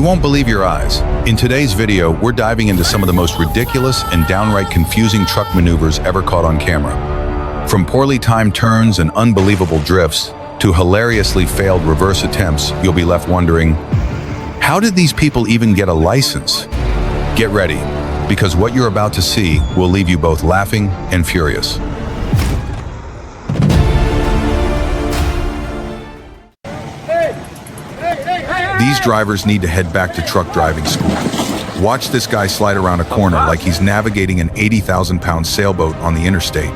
You won't believe your eyes. In today's video, we're diving into some of the most ridiculous and downright confusing truck maneuvers ever caught on camera. From poorly timed turns and unbelievable drifts to hilariously failed reverse attempts, you'll be left wondering, how did these people even get a license? Get ready, because what you're about to see will leave you both laughing and furious. These drivers need to head back to truck driving school. Watch this guy slide around a corner like he's navigating an 80,000-pound sailboat on the interstate.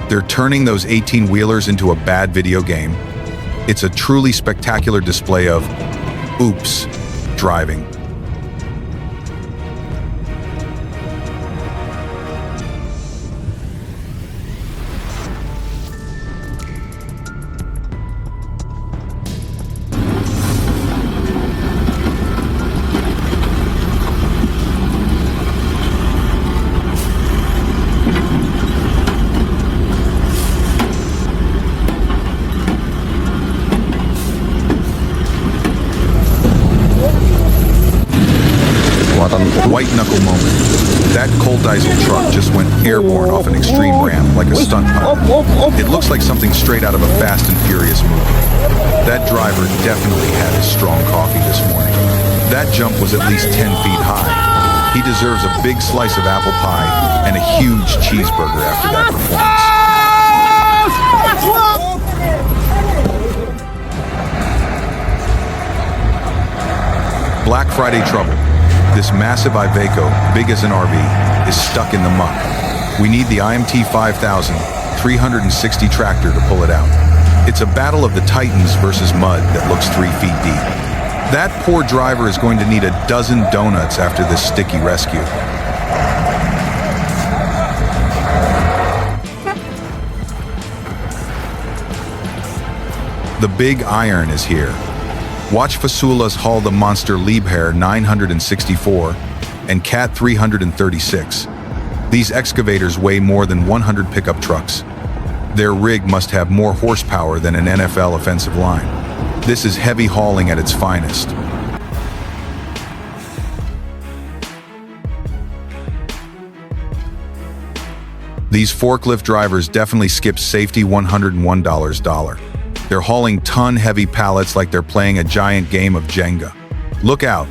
They're turning those 18-wheelers into a bad video game. It's a truly spectacular display of, oops, driving. White knuckle moment. That cold diesel truck just went airborne off an extreme ramp like a stunt pilot. It looks like something straight out of a Fast and Furious movie. That driver definitely had his strong coffee this morning. That jump was at least 10 feet high. He deserves a big slice of apple pie and a huge cheeseburger after that performance. Black Friday trouble. This massive Iveco, big as an RV, is stuck in the muck. We need the IMT 5000 360 tractor to pull it out. It's a battle of the titans versus mud that looks 3 feet deep. That poor driver is going to need a dozen donuts after this sticky rescue. The big iron is here. Watch Fasula's haul the monster Liebherr 964 and Cat 336. These excavators weigh more than 100 pickup trucks. Their rig must have more horsepower than an NFL offensive line. This is heavy hauling at its finest. These forklift drivers definitely skip safety $101. They're hauling ton-heavy pallets like they're playing a giant game of Jenga. Look out.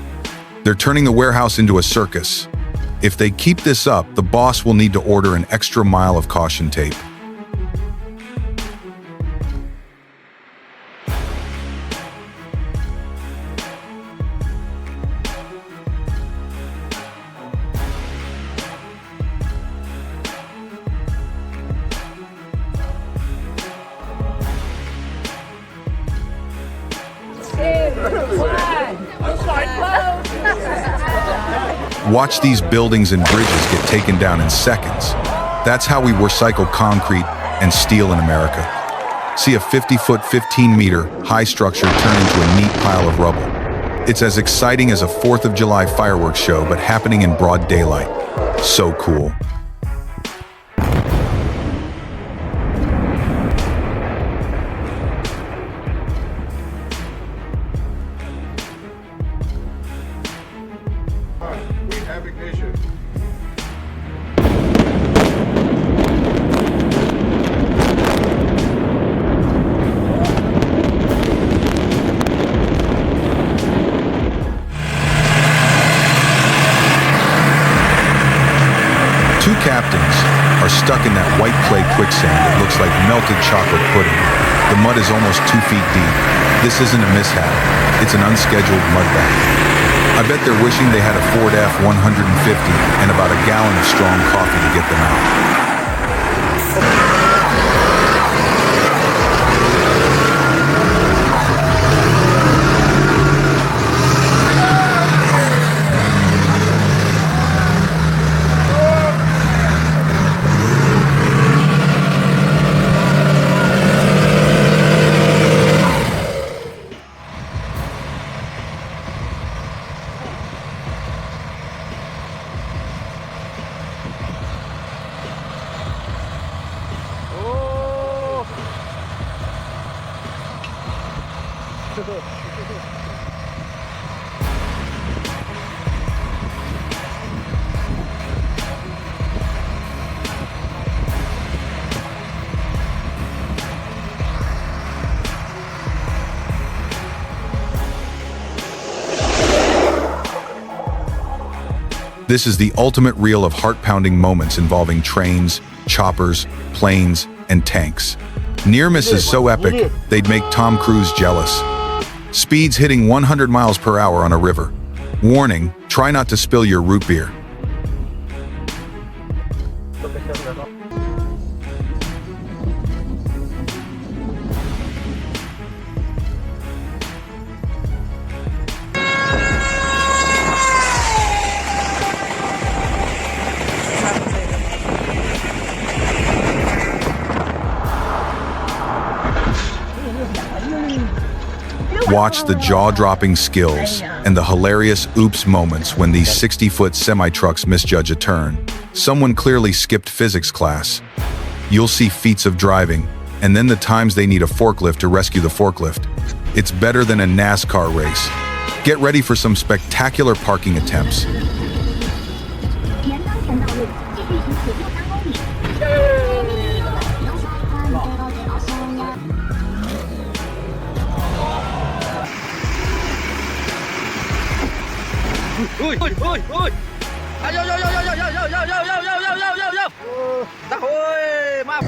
They're turning the warehouse into a circus. If they keep this up, the boss will need to order an extra mile of caution tape. Watch these buildings and bridges get taken down in seconds. That's how we recycle concrete and steel in America. See a 50-foot, 15-meter high structure turn into a neat pile of rubble. It's as exciting as a 4th of July fireworks show, but happening in broad daylight. So cool. Two captains are stuck in that white clay quicksand that looks like melted chocolate pudding. The mud is almost 2 feet deep. This isn't a mishap, it's an unscheduled mud bath. I bet they're wishing they had a Ford F-150 and about a gallon of strong coffee to get them out. This is the ultimate reel of heart-pounding moments involving trains, choppers, planes, and tanks. Near misses so epic, they'd make Tom Cruise jealous. Speeds hitting 100 miles per hour on a river. Warning, try not to spill your root beer. Watch the jaw-dropping skills and the hilarious oops moments when these 60-foot semi-trucks misjudge a turn. Someone clearly skipped physics class. You'll see feats of driving, and then the times they need a forklift to rescue the forklift. It's better than a NASCAR race. Get ready for some spectacular parking attempts. Ui, ui, ui, ui. À, vô, vô, vô, vô, vô, vô, vô, vô, vô, vô, vô, vô, vô, vô. Trời ơi, mau.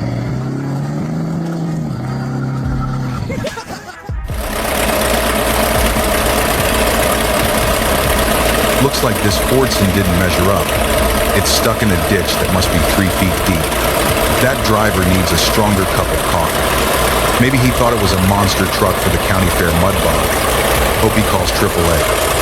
Looks like this Fordson didn't measure up. It's stuck in a ditch that must be 3 feet deep. That driver needs a stronger cup of coffee. Maybe he thought it was a monster truck for the county fair mud bog. Hope he calls AAA.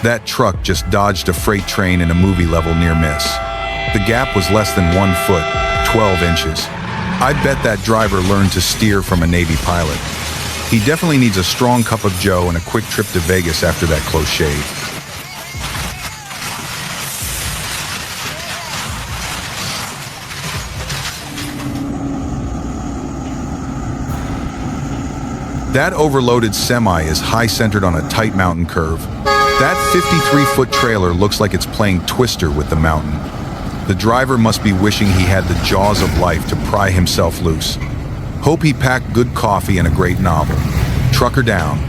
That truck just dodged a freight train in a movie level near miss. The gap was less than 1 foot, 12 inches. I bet that driver learned to steer from a Navy pilot. He definitely needs a strong cup of joe and a quick trip to Vegas after that close shave. That overloaded semi is high-centered on a tight mountain curve. That 53-foot trailer looks like it's playing Twister with the mountain. The driver must be wishing he had the jaws of life to pry himself loose. Hope he packed good coffee and a great novel. Trucker down.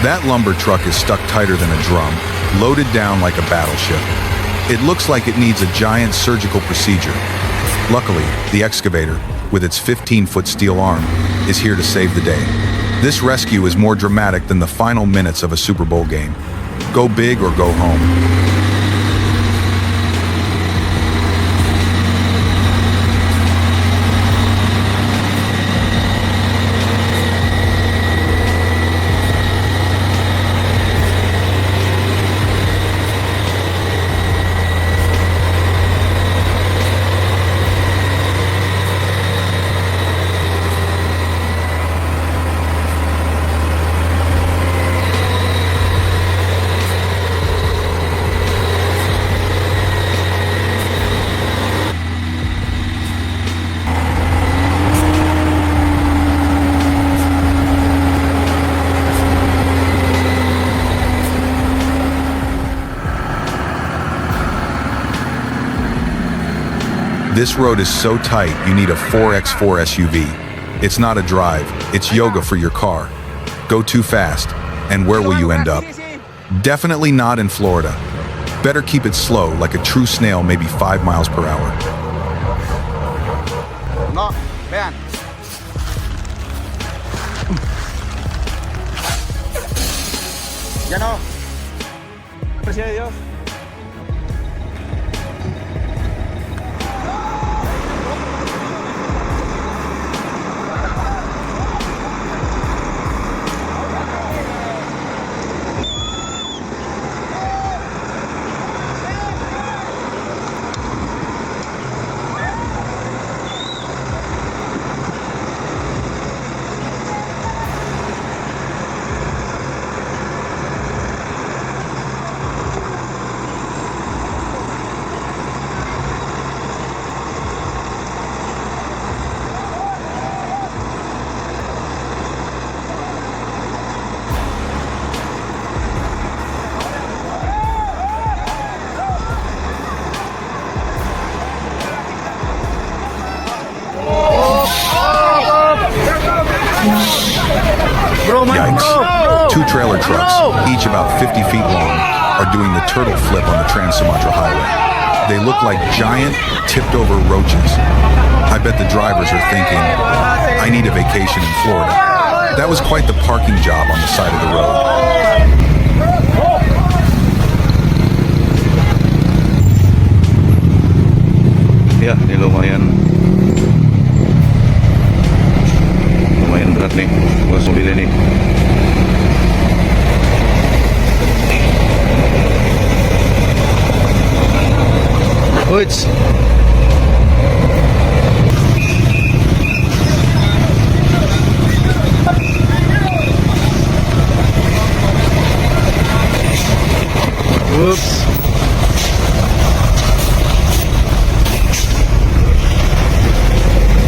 That lumber truck is stuck tighter than a drum, loaded down like a battleship. It looks like it needs a giant surgical procedure. Luckily, the excavator, with its 15-foot steel arm, is here to save the day. This rescue is more dramatic than the final minutes of a Super Bowl game. Go big or go home. This road is so tight, you need a 4x4 SUV. It's not a drive, It's yoga for your car. Go too fast, and where will you end up? Definitely not in Florida. Better keep it slow, like a true snail, maybe 5 miles per hour. No, vean. Ya no. Gracias a Dios. Yikes. 2 trailer trucks, each about 50 feet long, are doing the turtle flip on the Trans-Sumatra Highway. They look like giant, tipped-over roaches. I bet the drivers are thinking, I need a vacation in Florida. That was quite the parking job on the side of the road. Ya, ini lumayan berat nih buat mobil ini. Woods. Whoops.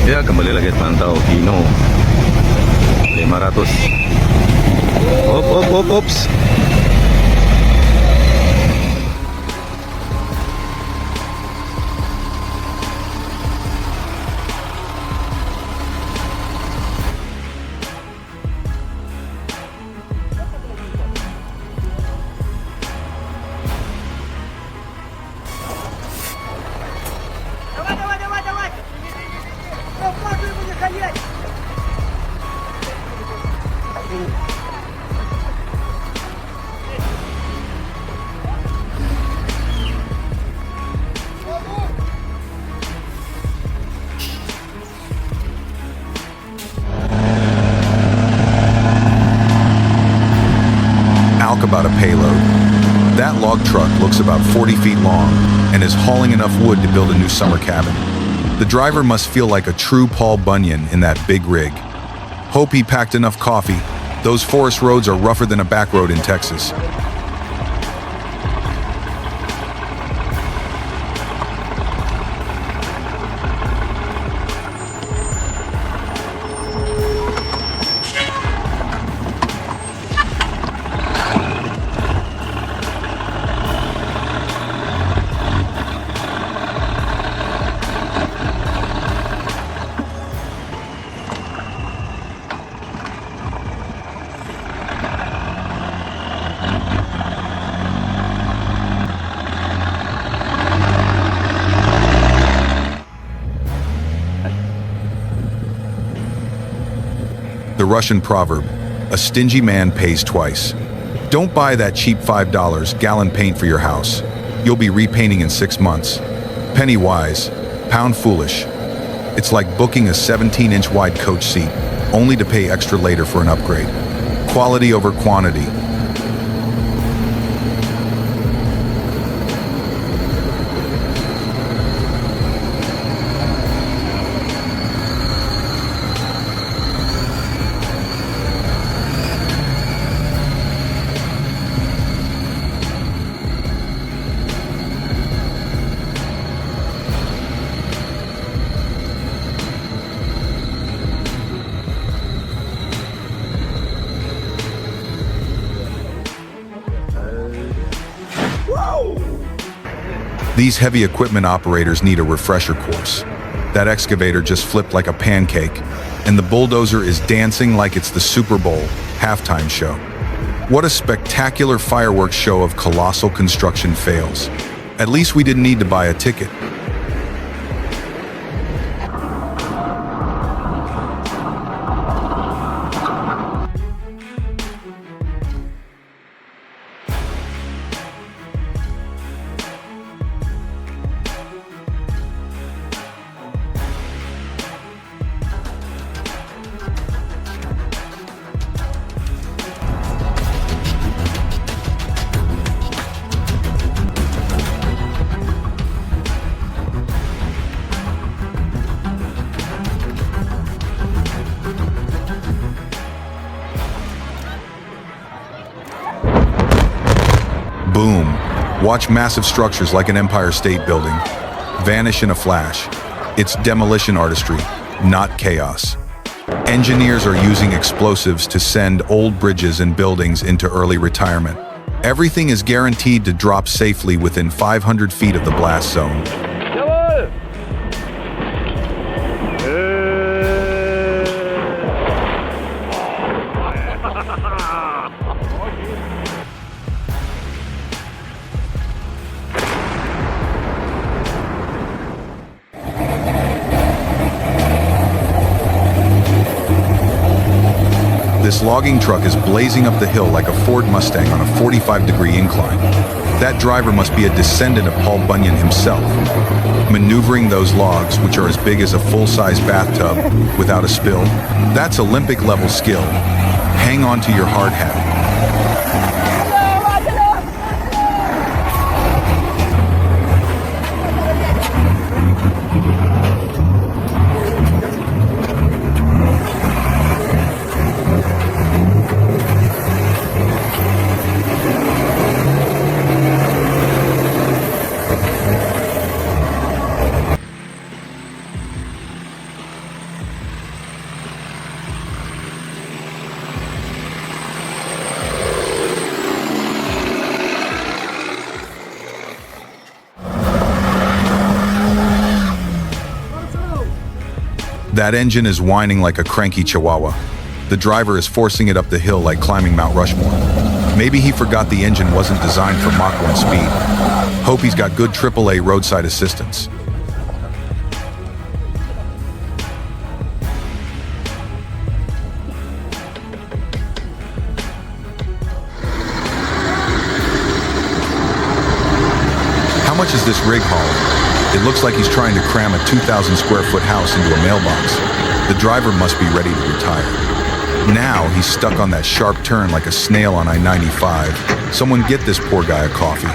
Ya, kembali lagi pantau Kino 500. Ops. Давай! Попробуй его не ходить! About a payload. That log truck looks about 40 feet long and is hauling enough wood to build a new summer cabin. The driver must feel like a true Paul Bunyan in that big rig. Hope he packed enough coffee. Those forest roads are rougher than a back road in Texas. The Russian proverb, a stingy man pays twice. Don't buy that cheap $5 gallon paint for your house. You'll be repainting in 6 months. Penny wise, pound foolish. It's like booking a 17-inch wide coach seat, only to pay extra later for an upgrade. Quality over quantity. These heavy equipment operators need a refresher course. That excavator just flipped like a pancake, and the bulldozer is dancing like it's the Super Bowl halftime show. What a spectacular fireworks show of colossal construction fails. At least we didn't need to buy a ticket. Boom. Watch massive structures like an Empire State Building vanish in a flash. It's demolition artistry, not chaos. Engineers are using explosives to send old bridges and buildings into early retirement. Everything is guaranteed to drop safely within 500 feet of the blast zone. This logging truck is blazing up the hill like a Ford Mustang on a 45-degree incline. That driver must be a descendant of Paul Bunyan himself, maneuvering those logs, which are as big as a full-size bathtub, without a spill. That's Olympic-level skill. Hang on to your hard hat. That engine is whining like a cranky chihuahua. The driver is forcing it up the hill like climbing Mount Rushmore. Maybe he forgot the engine wasn't designed for Mach 1 speed. Hope he's got good AAA roadside assistance. How much is this rig hauling? It looks like he's trying to cram a 2,000 square foot house into a mailbox. The driver must be ready to retire. Now he's stuck on that sharp turn like a snail on I-95. Someone get this poor guy a coffee.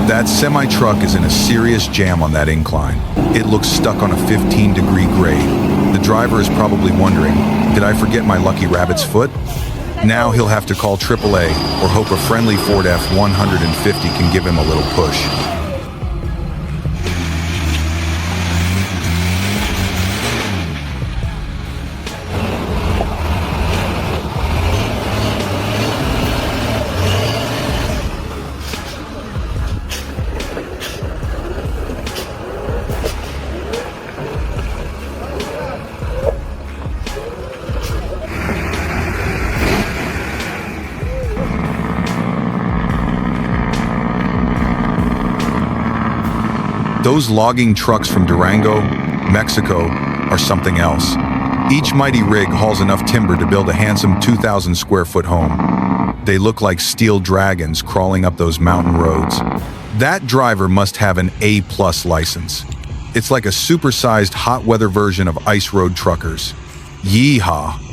That semi-truck is in a serious jam on that incline. It looks stuck on a 15-degree grade. The driver is probably wondering, did I forget my lucky rabbit's foot? Now he'll have to call AAA or hope a friendly Ford F-150 can give him a little push. Those logging trucks from Durango, Mexico, are something else. Each mighty rig hauls enough timber to build a handsome 2,000 square foot home. They look like steel dragons crawling up those mountain roads. That driver must have an A+ license. It's like a supersized hot weather version of ice road truckers. Yeehaw!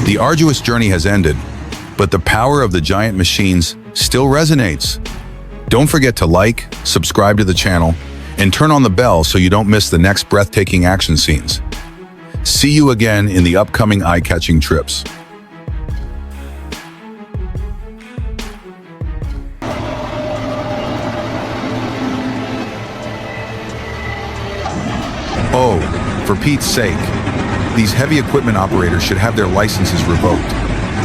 The arduous journey has ended, but the power of the giant machines still resonates. Don't forget to like, subscribe to the channel, and turn on the bell so you don't miss the next breathtaking action scenes. See you again in the upcoming eye-catching trips. Oh, for Pete's sake. These heavy equipment operators should have their licenses revoked.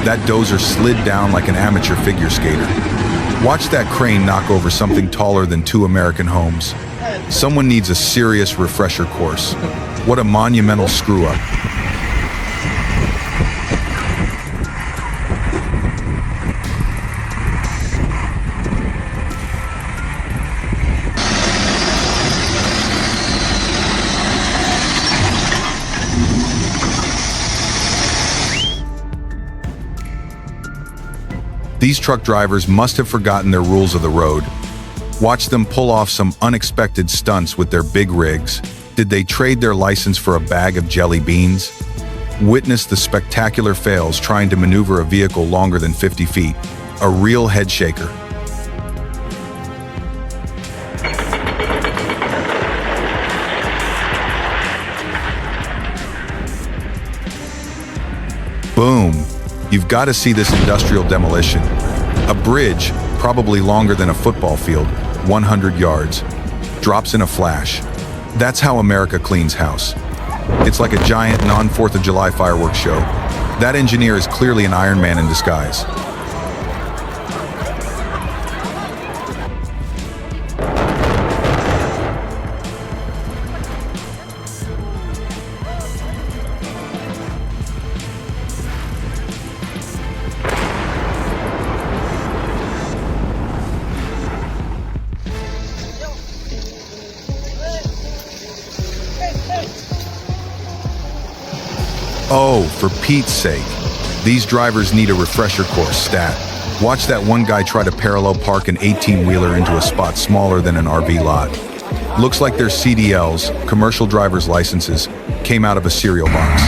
That dozer slid down like an amateur figure skater. Watch that crane knock over something taller than 2 American homes. Someone needs a serious refresher course. What a monumental screw-up. These truck drivers must have forgotten their rules of the road. Watch them pull off some unexpected stunts with their big rigs. Did they trade their license for a bag of jelly beans? Witness the spectacular fails trying to maneuver a vehicle longer than 50 feet. A real head shaker. Boom. You've got to see this industrial demolition. A bridge, probably longer than a football field, 100 yards, drops in a flash. That's how America cleans house. It's like a giant non-4th of July fireworks show. That engineer is clearly an Iron Man in disguise. Oh, for Pete's sake. These drivers need a refresher course stat. Watch that one guy try to parallel park an 18-wheeler into a spot smaller than an RV lot. Looks like their CDLs, commercial driver's licenses, came out of a cereal box.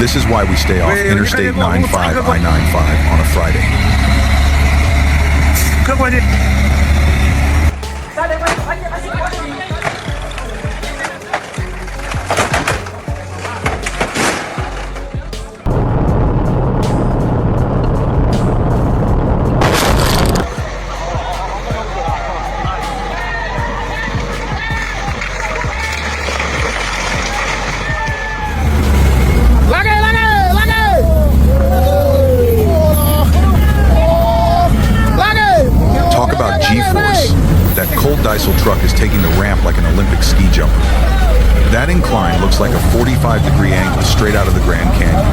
This is why we stay off Interstate 95 I-95 on a Friday. That cold diesel truck is taking the ramp like an Olympic ski jumper. That incline looks like a 45-degree angle straight out of the Grand Canyon.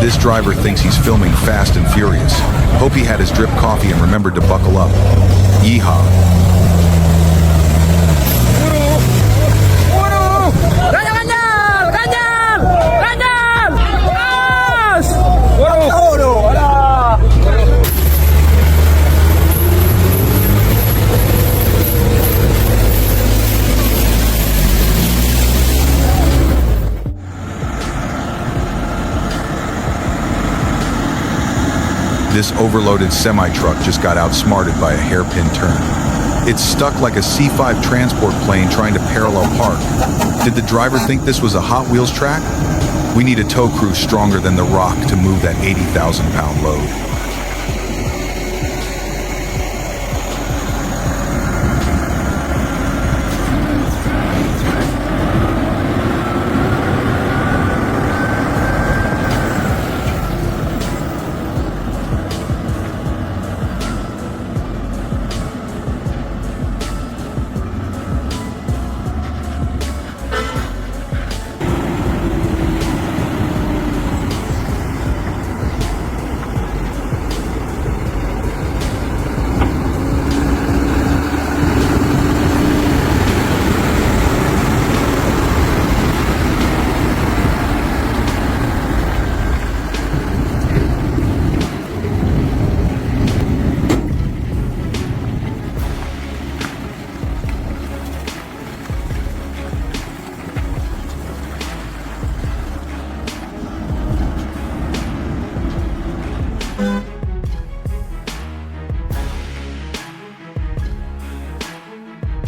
This driver thinks he's filming Fast and Furious. Hope he had his drip coffee and remembered to buckle up. Yeehaw. This overloaded semi-truck just got outsmarted by a hairpin turn. It's stuck like a C-5 transport plane trying to parallel park. Did the driver think this was a Hot Wheels track? We need a tow crew stronger than the Rock to move that 80,000-pound load.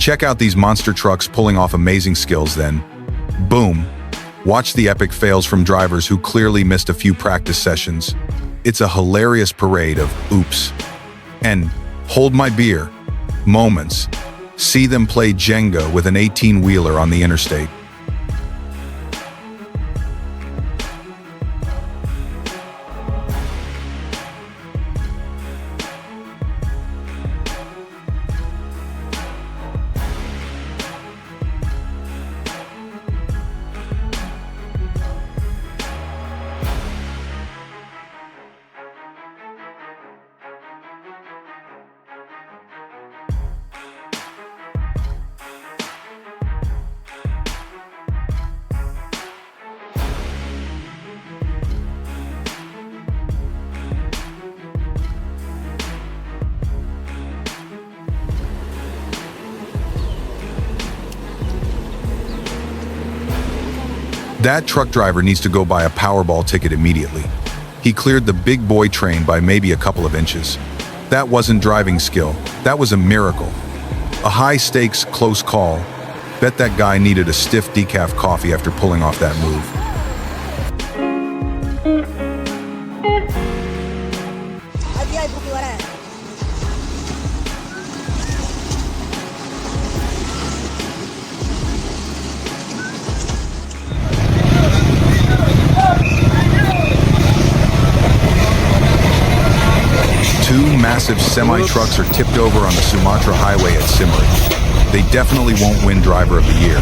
Check out these monster trucks pulling off amazing skills then. Boom. Watch the epic fails from drivers who clearly missed a few practice sessions. It's a hilarious parade of oops and hold my beer moments. See them play Jenga with an 18-wheeler on the interstate. That truck driver needs to go buy a Powerball ticket immediately. He cleared the big boy train by maybe a couple of inches. That wasn't driving skill, that was a miracle. A high-stakes, close call. Bet that guy needed a stiff decaf coffee after pulling off that move. Two massive semi-trucks are tipped over on the Sumatra highway at Simmery. They definitely won't win Driver of the Year.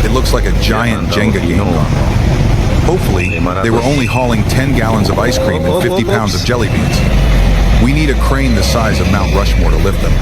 It looks like a giant Jenga game gone wrong. Hopefully, they were only hauling 10 gallons of ice cream and 50 pounds of jelly beans. We need a crane the size of Mount Rushmore to lift them.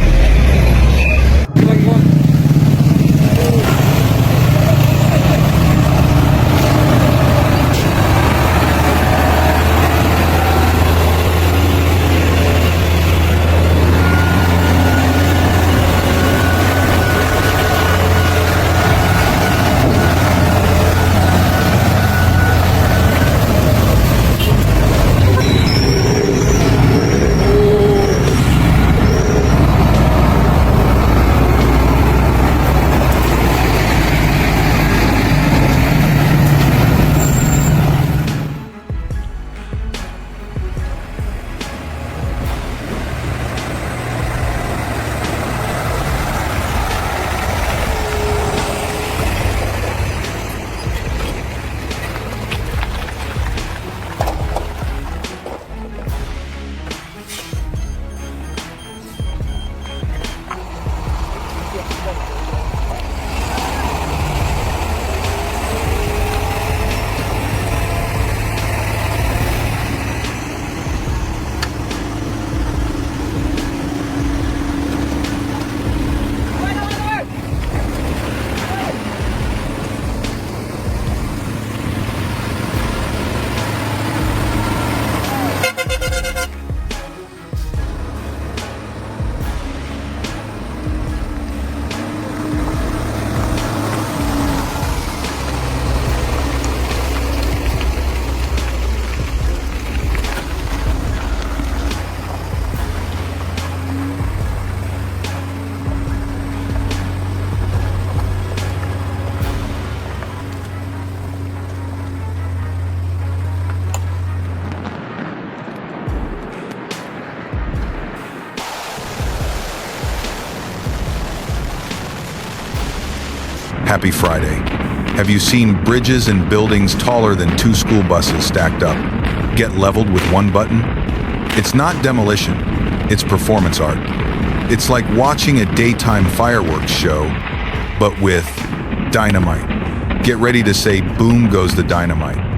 Happy Friday. Have you seen bridges and buildings taller than 2 school buses stacked up get leveled with one button? It's not demolition, it's performance art. It's like watching a daytime fireworks show, but with dynamite. Get ready to say, boom goes the dynamite.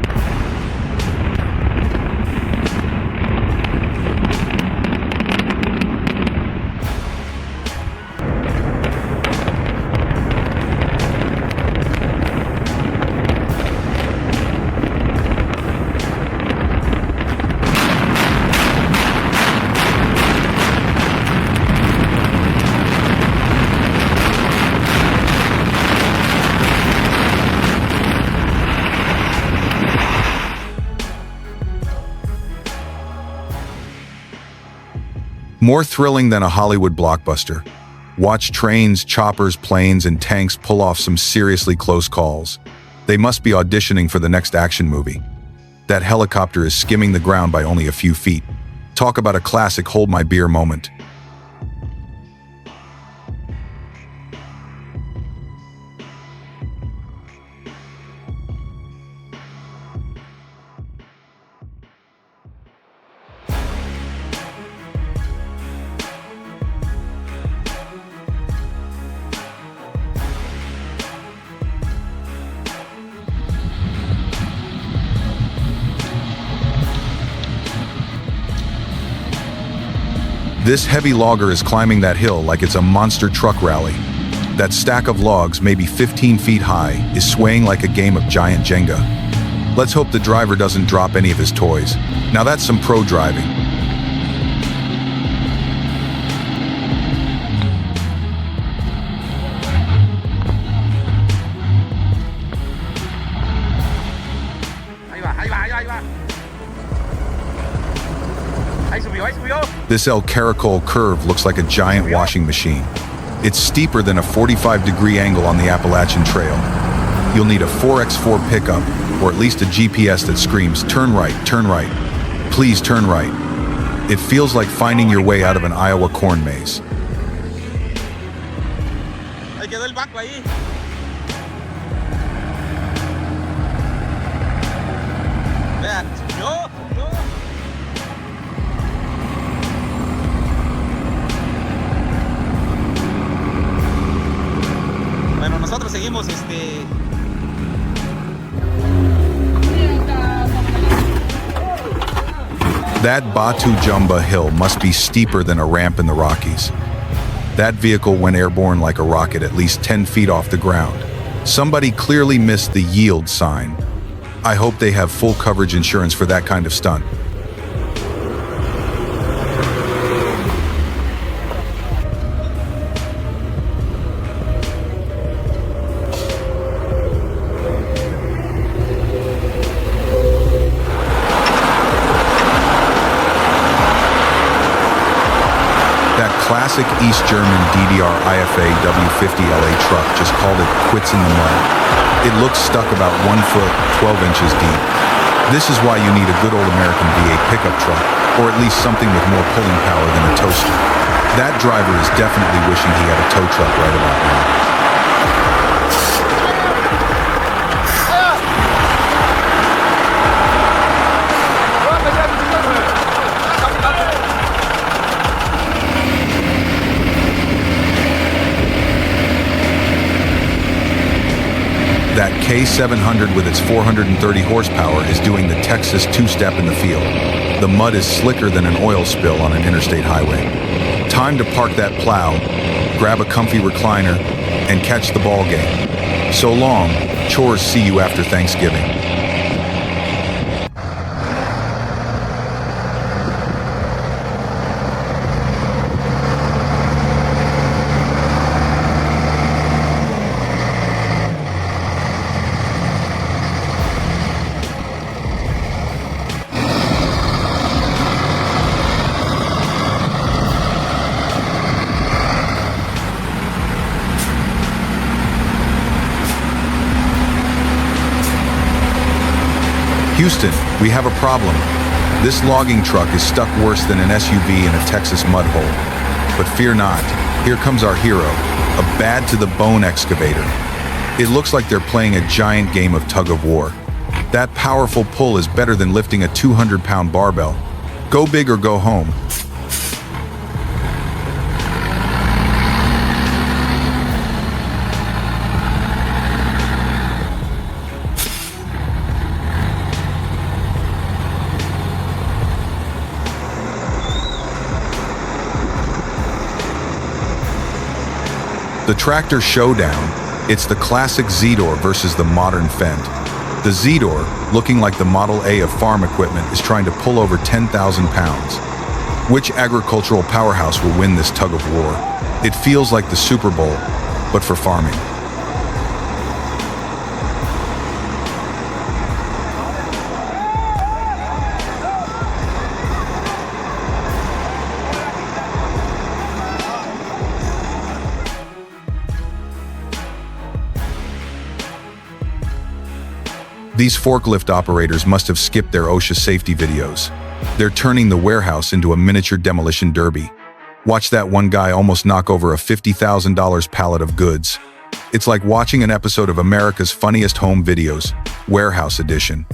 More thrilling than a Hollywood blockbuster. Watch trains, choppers, planes, and tanks pull off some seriously close calls. They must be auditioning for the next action movie. That helicopter is skimming the ground by only a few feet. Talk about a classic hold my beer moment. This heavy logger is climbing that hill like it's a monster truck rally. That stack of logs, maybe 15 feet high, is swaying like a game of giant Jenga. Let's hope the driver doesn't drop any of his toys. Now that's some pro driving. This El Caracol curve looks like a giant washing machine. It's steeper than a 45-degree angle on the Appalachian Trail. You'll need a 4x4 pickup, or at least a GPS that screams, turn right, please turn right. It feels like finding your way out of an Iowa corn maze. Ahí quedó el banco ahí. Vean, yo. Bueno, nosotros seguimos That Batu Jumba hill must be steeper than a ramp in the Rockies. That vehicle went airborne like a rocket at least 10 feet off the ground. Somebody clearly missed the yield sign. I hope they have full coverage insurance for that kind of stunt. Classic East German DDR IFA W50LA truck just called it quits in the mud. It looks stuck about 1 foot, 12 inches deep. This is why you need a good old American V8 pickup truck, or at least something with more pulling power than a toaster. That driver is definitely wishing he had a tow truck right about now. That K700 with its 430 horsepower is doing the Texas two-step in the field. The mud is slicker than an oil spill on an interstate highway. Time to park that plow, grab a comfy recliner, and catch the ball game. So long, chores see you after Thanksgiving. Houston, we have a problem. This logging truck is stuck worse than an SUV in a Texas mud hole. But fear not, here comes our hero, a bad-to-the-bone excavator. It looks like they're playing a giant game of tug-of-war. That powerful pull is better than lifting a 200-pound barbell. Go big or go home. The tractor showdown. It's the classic Z-door versus the modern Fendt. The Z-door, looking like the Model A of farm equipment, is trying to pull over 10,000 pounds. Which agricultural powerhouse will win this tug-of-war? It feels like the Super Bowl, but for farming. These forklift operators must have skipped their OSHA safety videos. They're turning the warehouse into a miniature demolition derby. Watch that one guy almost knock over a $50,000 pallet of goods. It's like watching an episode of America's Funniest Home Videos, Warehouse Edition.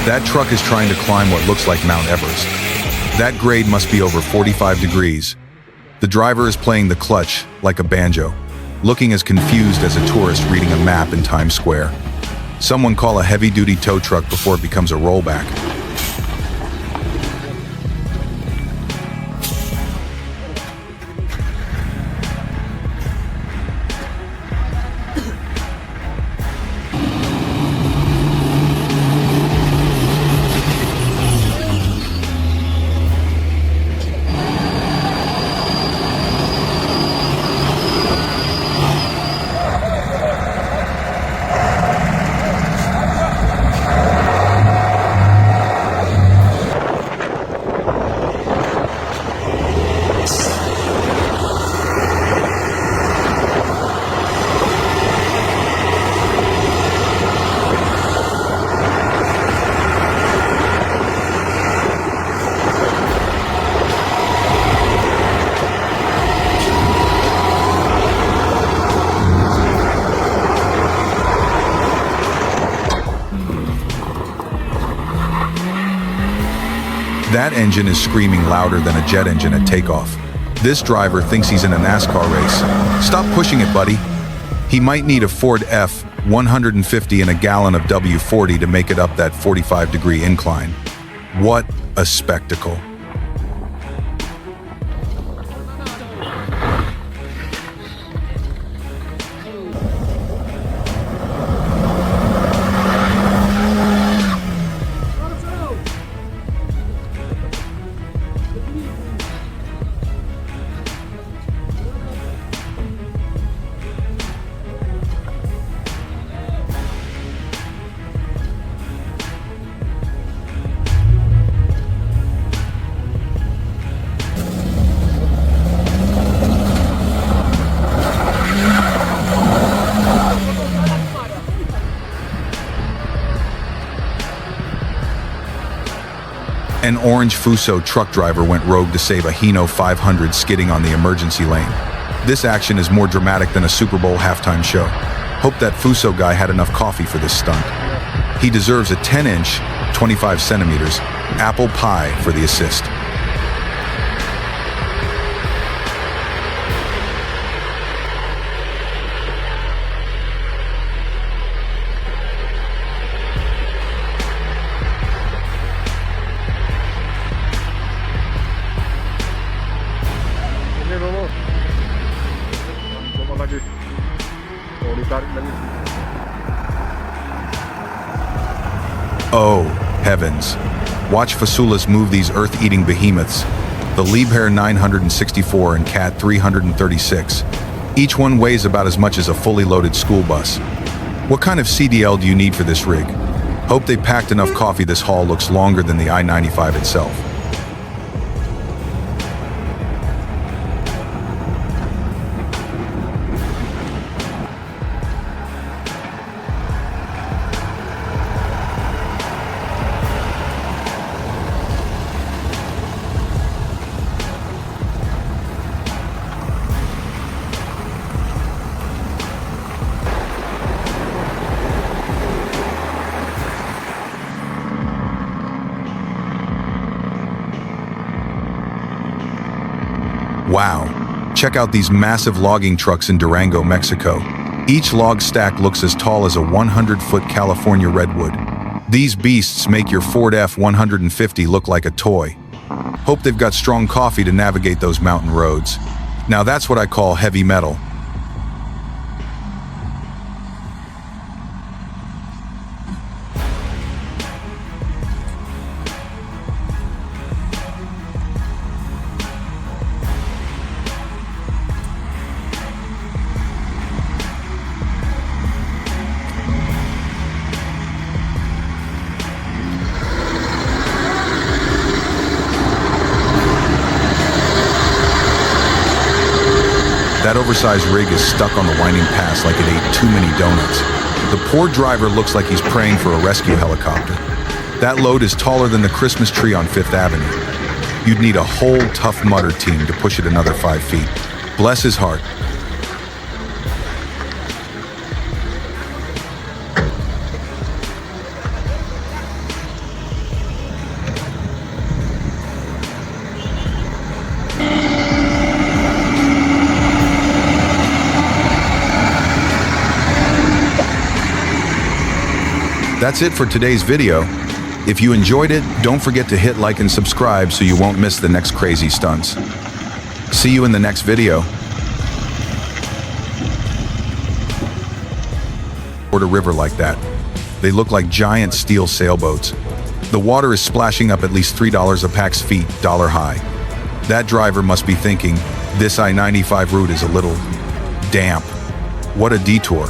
That truck is trying to climb what looks like Mount Everest. That grade must be over 45 degrees. The driver is playing the clutch like a banjo, looking as confused as a tourist reading a map in Times Square. Someone call a heavy-duty tow truck before it becomes a rollback. That engine is screaming louder than a jet engine at takeoff. This driver thinks he's in a NASCAR race. Stop pushing it, buddy. He might need a Ford F-150 and a gallon of W-40 to make it up that 45-degree incline. What a spectacle. An orange Fuso truck driver went rogue to save a Hino 500 skidding on the emergency lane. This action is more dramatic than a Super Bowl halftime show. Hope that Fuso guy had enough coffee for this stunt. He deserves a 10-inch, 25 centimeters, apple pie for the assist. Oh, heavens. Watch Fasulas move these earth-eating behemoths. The Liebherr 964 and Cat 336. Each one weighs about as much as a fully loaded school bus. What kind of CDL do you need for this rig? Hope they packed enough coffee this haul looks longer than the I-95 itself. Wow, check out these massive logging trucks in Durango, Mexico. Each log stack looks as tall as a 100-foot California redwood. These beasts make your Ford F-150 look like a toy. Hope they've got strong coffee to navigate those mountain roads. Now that's what I call heavy metal. That oversized rig is stuck on the winding pass like it ate too many donuts. The poor driver looks like he's praying for a rescue helicopter. That load is taller than the Christmas tree on Fifth Avenue. You'd need a whole Tough Mudder team to push it another 5 feet. Bless his heart. That's it for today's video. If you enjoyed it, don't forget to hit like and subscribe so you won't miss the next crazy stunts. See you in the next video. Or a river like that. They look like giant steel sailboats. The water is splashing up at least $3 a pax feet, dollar high. That driver must be thinking, this I-95 route is a little damp. What a detour.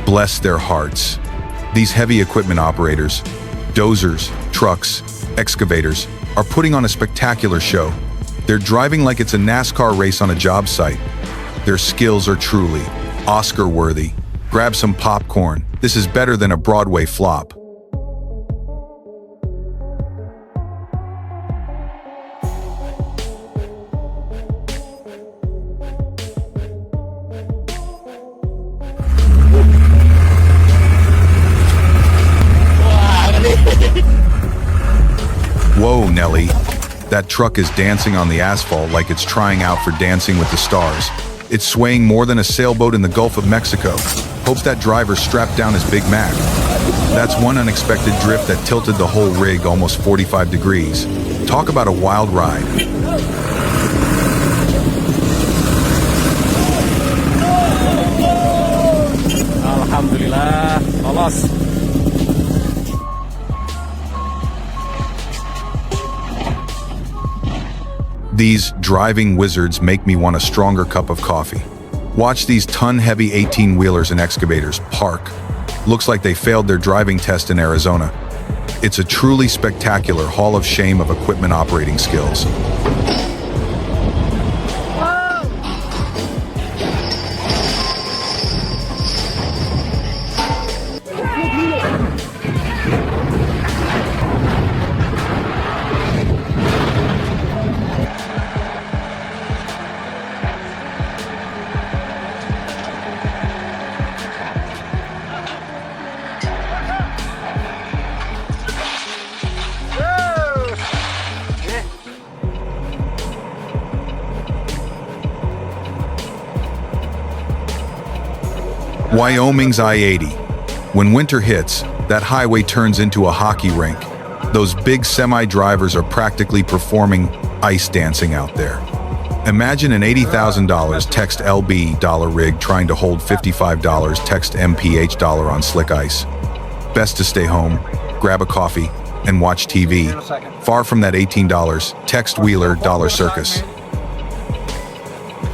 Bless their hearts. These heavy equipment operators, dozers, trucks, excavators, are putting on a spectacular show. They're driving like it's a NASCAR race on a job site. Their skills are truly Oscar-worthy. Grab some popcorn. This is better than a Broadway flop. Whoa, Nelly. That truck is dancing on the asphalt like it's trying out for Dancing with the Stars. It's swaying more than a sailboat in the Gulf of Mexico. Hope that driver strapped down his Big Mac. That's one unexpected drift that tilted the whole rig almost 45 degrees. Talk about a wild ride. Alhamdulillah, lolos. These driving wizards make me want a stronger cup of coffee. Watch these ton-heavy 18-wheelers and excavators park. Looks like they failed their driving test in Arizona. It's a truly spectacular hall of shame of equipment operating skills. Wyoming's I-80. When winter hits, that highway turns into a hockey rink. Those big semi-drivers are practically performing ice dancing out there. Imagine an $80,000 text LB dollar rig trying to hold $55 text MPH dollar on slick ice. Best to stay home, grab a coffee, and watch TV. Far from that $18 text wheeler dollar circus.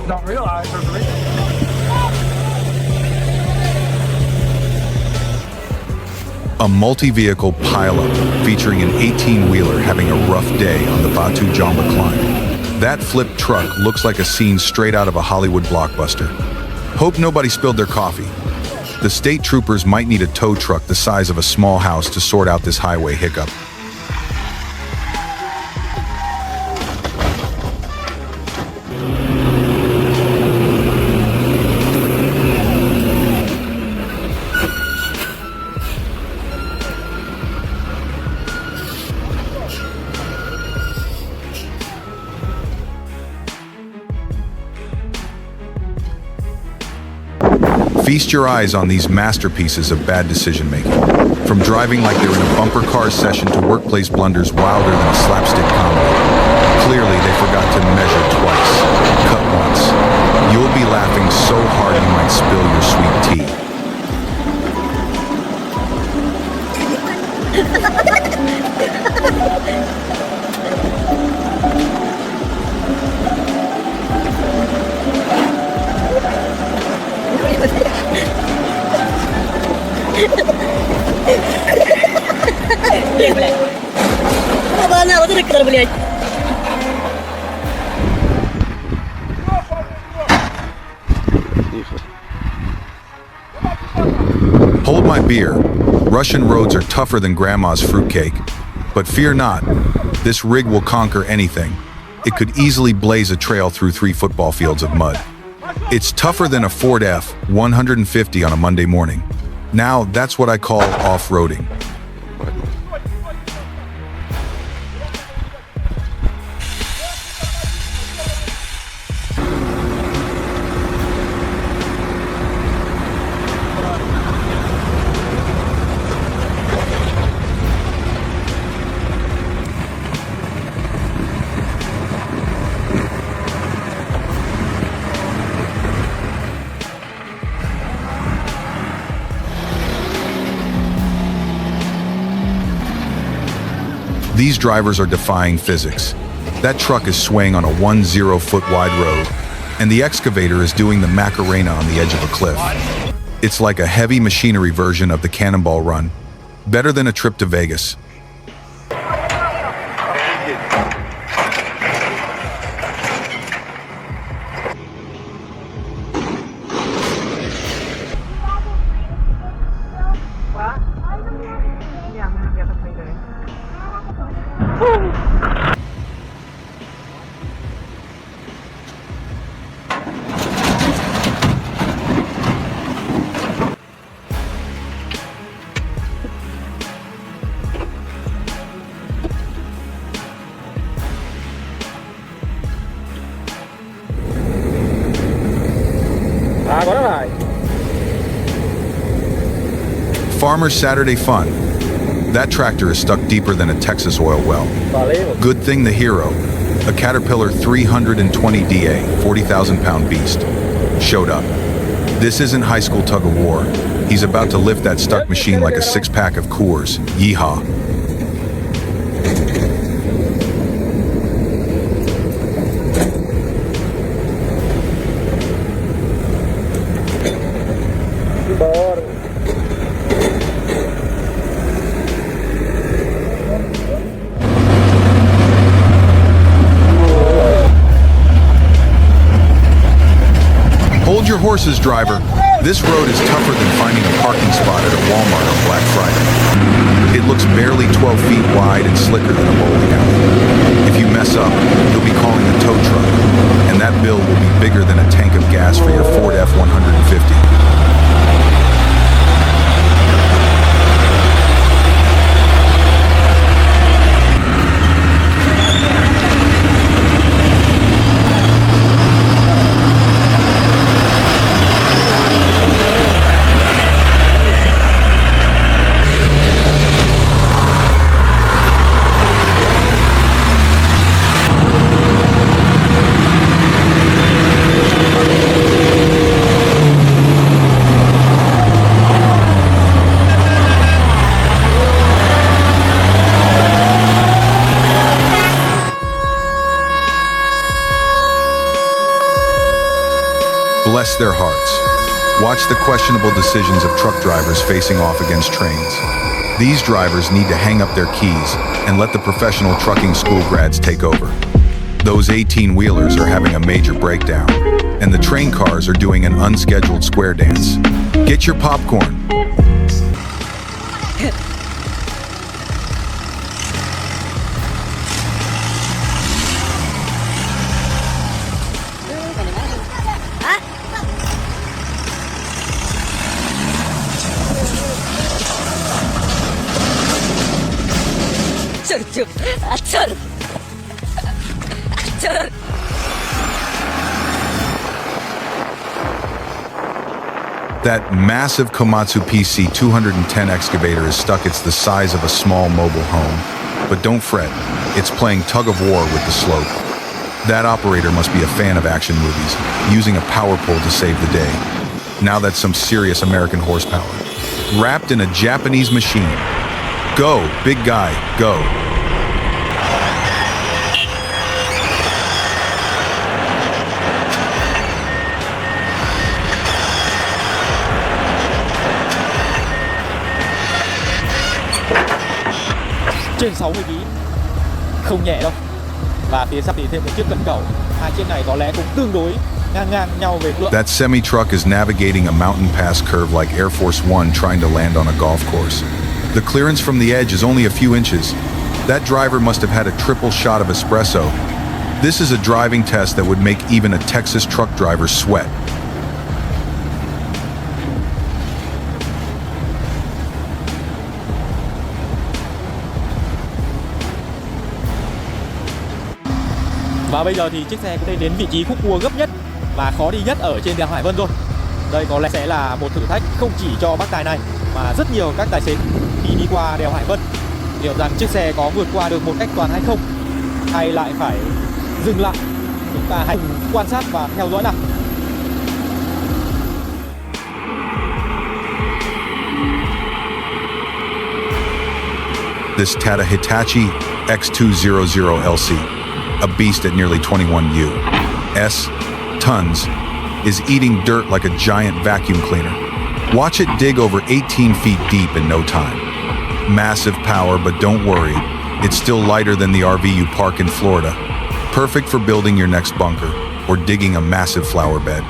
Don't realize there's a reason. A multi-vehicle pileup featuring an 18-wheeler having a rough day on the Batu Jamba climb. That flipped truck looks like a scene straight out of a Hollywood blockbuster. Hope nobody spilled their coffee. The state troopers might need a tow truck the size of a small house to sort out this highway hiccup. Feast your eyes on these masterpieces of bad decision-making. From driving like they're in a bumper car session to workplace blunders wilder than a slapstick comedy. Clearly, they forgot to measure twice, cut once. You'll be laughing so hard you might spill your sweet tea. Hold my beer. Russian roads are tougher than grandma's fruitcake. But fear not, this rig will conquer anything. It could easily blaze a trail through 3 football fields of mud. It's tougher than a Ford F-150 on a Monday morning. Now, that's what I call off-roading. These drivers are defying physics. That truck is swaying on a 10-foot wide road, and the excavator is doing the Macarena on the edge of a cliff. It's like a heavy machinery version of the Cannonball Run. Better than a trip to Vegas. Farmer's Saturday fun. That tractor is stuck deeper than a Texas oil well. Good thing the hero, a Caterpillar 320DA, 40,000-pound beast, showed up. This isn't high school tug-of-war. He's about to lift that stuck machine like a 6-pack of Coors. Yeehaw. Hold your horses, driver. This road is tougher than finding a parking spot at a Walmart on Black Friday. It looks barely 12 feet wide and slicker than a bowling alley. If you mess up, you'll be calling a tow truck, and that bill will be bigger than a tank of gas for your Ford F-150. Bless their hearts. Watch the questionable decisions of truck drivers facing off against trains. These drivers need to hang up their keys and let the professional trucking school grads take over. Those 18-wheelers are having a major breakdown, and the train cars are doing an unscheduled square dance. Get your popcorn. That massive Komatsu PC 210 excavator is stuck. It's the size of a small mobile home. But don't fret, it's playing tug-of-war with the slope. That operator must be a fan of action movies, using a power pole to save the day. Now that's some serious American horsepower. Wrapped in a Japanese machine. Go, big guy, go. Trên 60 kg, không nhẹ đâu. Và phía sau thì thêm một chiếc cân cẩu. Hai chiếc này có lẽ cũng tương đối ngang nhau về lượng. That semi-truck is navigating a mountain pass curve like Air Force One trying to land on a golf course. The clearance from the edge is only a few inches. That driver must have had a triple shot of espresso. This is a driving test that would make even a Texas truck driver sweat. Và bây giờ thì chiếc xe cũng đến vị trí khúc cua gấp nhất và khó đi nhất ở trên đèo Hải Vân rồi. Đây có lẽ sẽ là một thử thách không chỉ cho bác tài này mà rất nhiều các tài xế khi đi qua đèo Hải Vân. Liệu rằng chiếc xe có vượt qua được một cách toàn hay không, hay lại phải dừng lại. Chúng ta hãy quan sát và theo dõi nào. This Tata Hitachi X200 LC, a beast at nearly 21 U.S. tons, is eating dirt like a giant vacuum cleaner. Watch it dig over 18 feet deep in no time. Massive power, but don't worry, it's still lighter than the RV you park in Florida. Perfect for building your next bunker or digging a massive flower bed.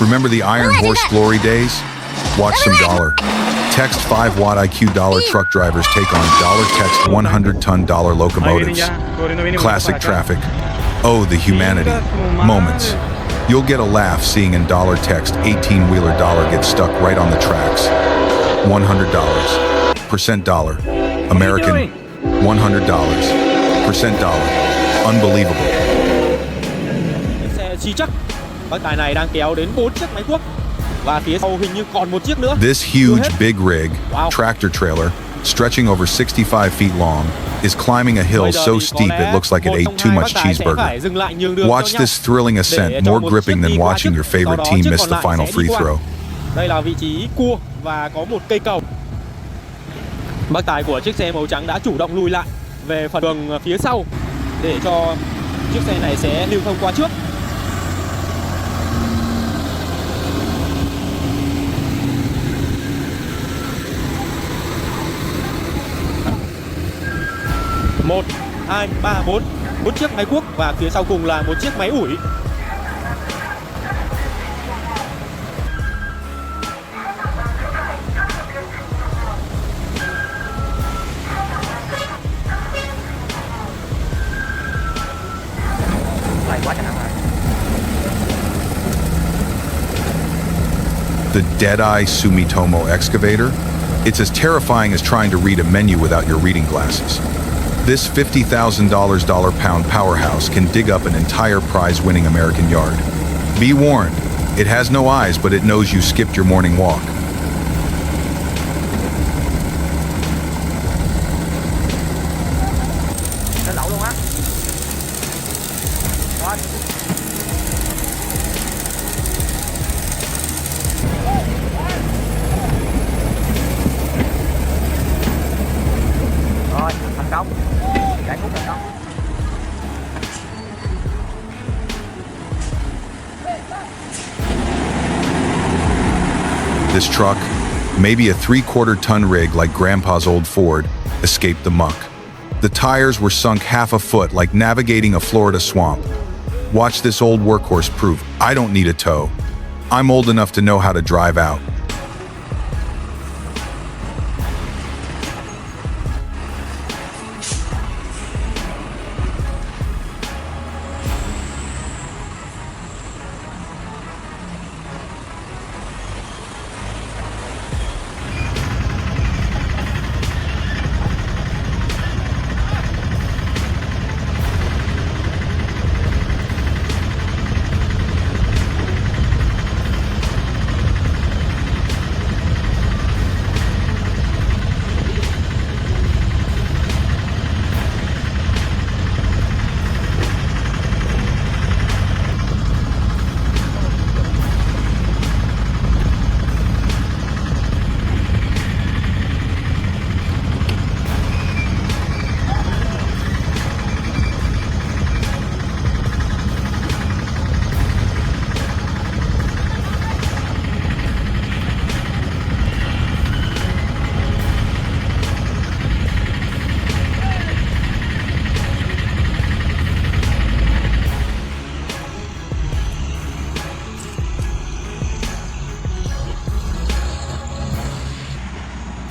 Remember the Iron Horse glory days? Watch some dollar. Text 5-watt IQ dollar truck drivers take on dollar text 100-ton dollar locomotives. Classic traffic. Oh, the humanity. Moments. You'll get a laugh seeing in dollar text 18-wheeler dollar get stuck right on the tracks. $100. Percent dollar. American. $100. Percent dollar. Unbelievable. Xe chi chắc. Bác tài này đang kéo đến 4 chiếc máy cuốc và phía sau hình như còn một chiếc nữa. This huge big rig, tractor trailer, stretching over 65 feet long, is climbing a hill so steep it looks like it ate too much cheeseburger. Watch this thrilling ascent, more gripping than watching your favorite team miss the final free throw. Đây là vị trí cua và có một cây cầu. Bác tài của chiếc xe màu trắng đã chủ động lùi lại về phần đường phía sau để cho chiếc xe này sẽ lưu thông qua trước. Một, hai, ba, bốn. 4 chiếc máy cuốc và phía sau cùng là một chiếc máy ủi. The Deadeye Sumitomo excavator? It's as terrifying as trying to read a menu without your reading glasses. This $50,000 pound powerhouse can dig up an entire prize-winning American yard. Be warned, it has no eyes, but it knows you skipped your morning walk. đông. Giải khúc đằng đông. This truck, maybe a 3/4 ton rig like Grandpa's old Ford, escaped the muck. The tires were sunk half a foot like navigating a Florida swamp. Watch this old workhorse prove I don't need a tow. I'm old enough to know how to drive out.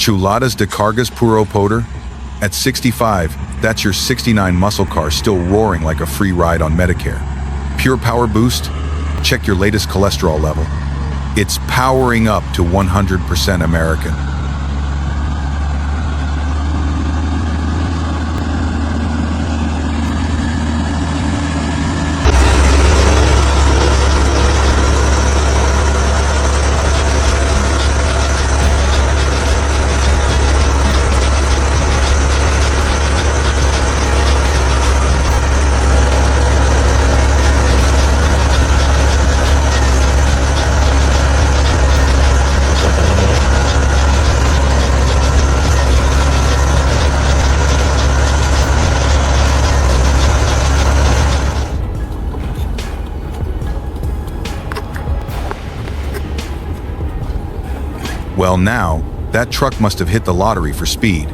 Chuladas de Cargas Puro Poder? At 65, that's your 69 muscle car still roaring like a free ride on Medicare. Pure power boost? Check your latest cholesterol level. It's powering up to 100% American. Well now, that truck must have hit the lottery for speed.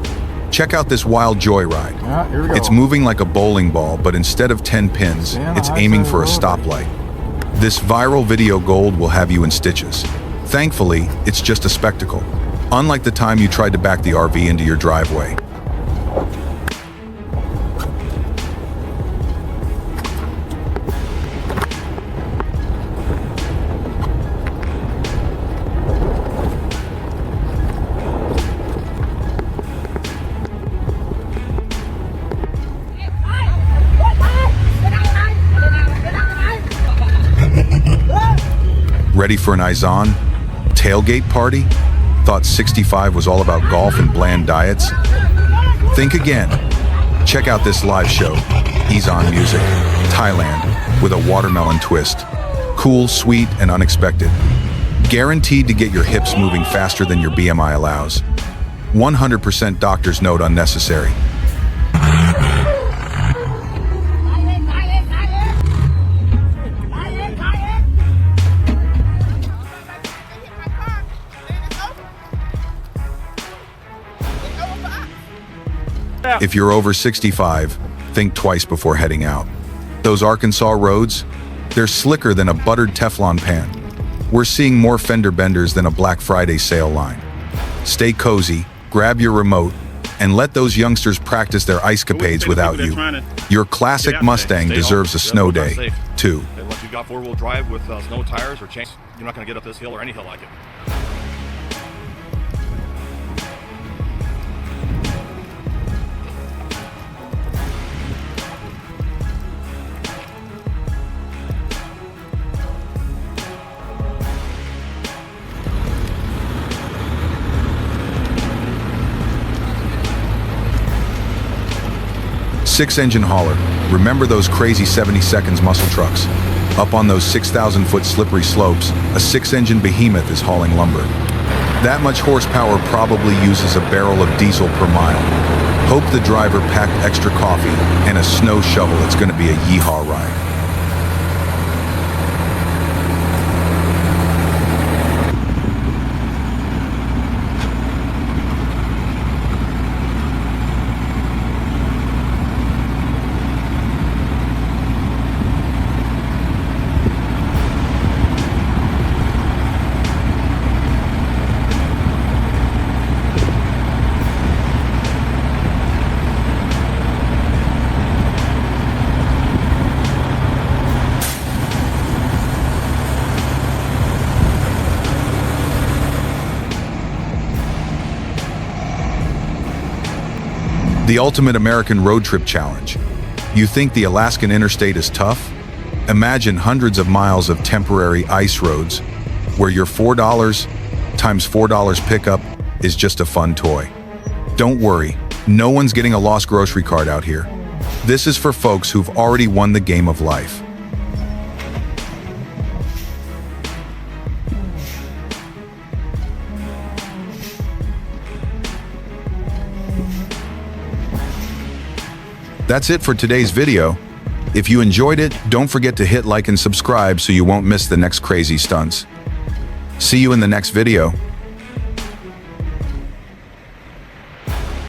Check out this wild joyride. Yeah, here we go. It's moving like a bowling ball, but instead of 10 pins, it's aiming for a stoplight. This viral video gold will have you in stitches. Thankfully, it's just a spectacle. Unlike the time you tried to back the RV into your driveway. Ready for an Izon tailgate party? Thought 65 was all about golf and bland diets? Think again. Check out this live show, Izon Music, Thailand, with a watermelon twist. Cool, sweet, and unexpected. Guaranteed to get your hips moving faster than your BMI allows. 100% doctor's note unnecessary. If you're over 65, think twice before heading out. Those Arkansas roads, they're slicker than a buttered Teflon pan. We're seeing more fender benders than a Black Friday sale line. Stay cozy, grab your remote, and let those youngsters practice their ice capades without you. Your classic Mustang deserves a snow day, too. Unless you've got four-wheel drive with snow tires or chains, you're not going to get up this hill or any hill like it. 6-engine hauler. Remember those crazy 70 seconds muscle trucks? Up on those 6,000-foot slippery slopes, a 6-engine behemoth is hauling lumber. That much horsepower probably uses a barrel of diesel per mile. Hope the driver packed extra coffee and a snow shovel. It's going to be a yeehaw ride. The ultimate American road trip challenge. You think the Alaskan interstate is tough? Imagine hundreds of miles of temporary ice roads where your $4 times $4 pickup is just a fun toy. Don't worry, no one's getting a lost grocery cart out here. This is for folks who've already won the game of life. That's it for today's video. If you enjoyed it, don't forget to hit like and subscribe so you won't miss the next crazy stunts. See you in the next video.